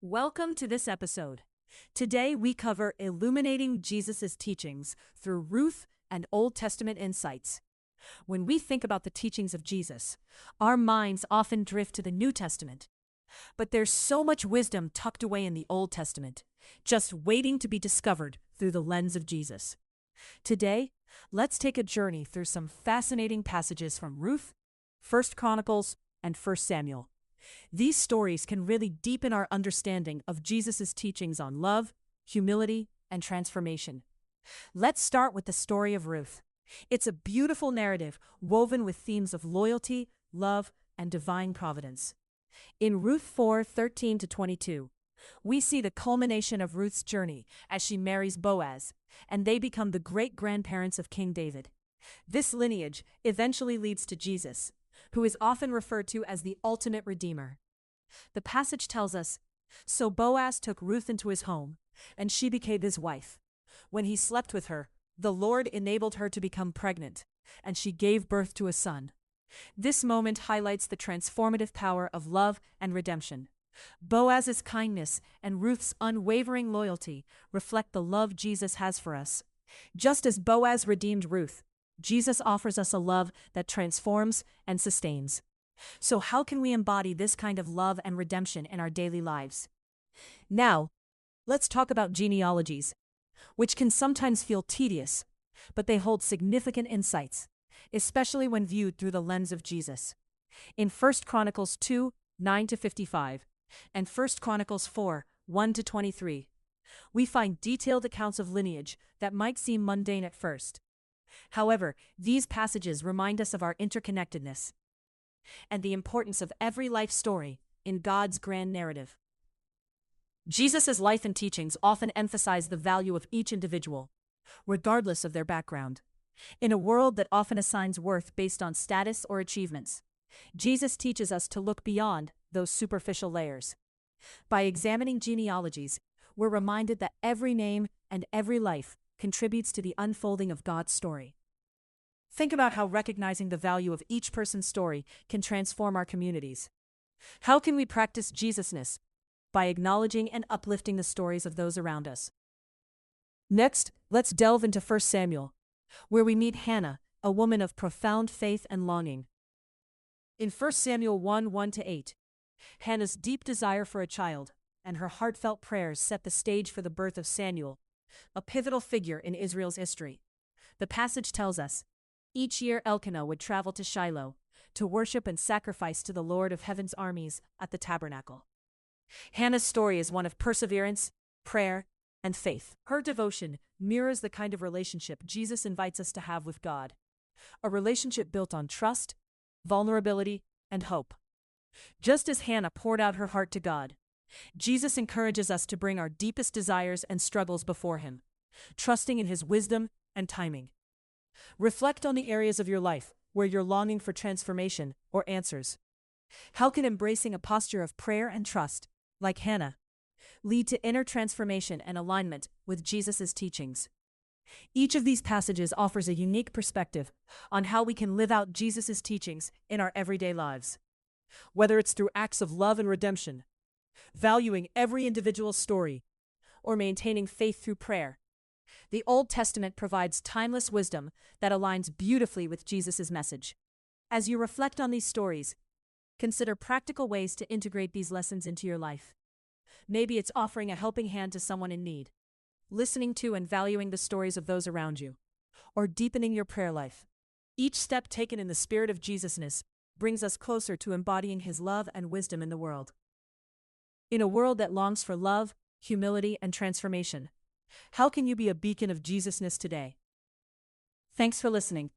Welcome to this episode. Today we cover illuminating Jesus' teachings through Ruth and Old Testament insights. When we think about the teachings of Jesus, our minds often drift to the New Testament. But there's so much wisdom tucked away in the Old Testament, just waiting to be discovered through the lens of Jesus. Today, let's take a journey through some fascinating passages from Ruth, First Chronicles, and First Samuel. These stories can really deepen our understanding of Jesus' teachings on love, humility, and transformation. Let's start with the story of Ruth. It's a beautiful narrative woven with themes of loyalty, love, and divine providence. In Ruth 4:13-22, we see the culmination of Ruth's journey as she marries Boaz, and they become the great-grandparents of King David. This lineage eventually leads to Jesus, who is often referred to as the ultimate redeemer. The passage tells us, "So Boaz took Ruth into his home, and she became his wife. When he slept with her, the Lord enabled her to become pregnant, and she gave birth to a son." This moment highlights the transformative power of love and redemption. Boaz's kindness and Ruth's unwavering loyalty reflect the love Jesus has for us. Just as Boaz redeemed Ruth, Jesus offers us a love that transforms and sustains. So how can we embody this kind of love and redemption in our daily lives? Now, let's talk about genealogies, which can sometimes feel tedious, but they hold significant insights, especially when viewed through the lens of Jesus. In 1 Chronicles 2:9-55 and 1 Chronicles 4:1-23, we find detailed accounts of lineage that might seem mundane at first. However, these passages remind us of our interconnectedness and the importance of every life story in God's grand narrative. Jesus' life and teachings often emphasize the value of each individual, regardless of their background. In a world that often assigns worth based on status or achievements, Jesus teaches us to look beyond those superficial layers. By examining genealogies, we're reminded that every name and every life contributes to the unfolding of God's story. Think about how recognizing the value of each person's story can transform our communities. How can we practice Jesusness? By acknowledging and uplifting the stories of those around us. Next, let's delve into 1 Samuel, where we meet Hannah, a woman of profound faith and longing. In 1 Samuel 1:1-8, Hannah's deep desire for a child and her heartfelt prayers set the stage for the birth of Samuel, a pivotal figure in Israel's history. The passage tells us, each year Elkanah would travel to Shiloh to worship and sacrifice to the Lord of Heaven's armies at the tabernacle. Hannah's story is one of perseverance, prayer, and faith. Her devotion mirrors the kind of relationship Jesus invites us to have with God, a relationship built on trust, vulnerability, and hope. Just as Hannah poured out her heart to God, Jesus encourages us to bring our deepest desires and struggles before Him, trusting in His wisdom and timing. Reflect on the areas of your life where you're longing for transformation or answers. How can embracing a posture of prayer and trust, like Hannah, lead to inner transformation and alignment with Jesus' teachings? Each of these passages offers a unique perspective on how we can live out Jesus' teachings in our everyday lives. Whether it's through acts of love and redemption, valuing every individual's story, or maintaining faith through prayer, the Old Testament provides timeless wisdom that aligns beautifully with Jesus' message. As you reflect on these stories, consider practical ways to integrate these lessons into your life. Maybe it's offering a helping hand to someone in need, listening to and valuing the stories of those around you, or deepening your prayer life. Each step taken in the spirit of Jesusness brings us closer to embodying His love and wisdom in the world. In a world that longs for love, humility, and transformation, how can you be a beacon of Jesusness today? Thanks for listening.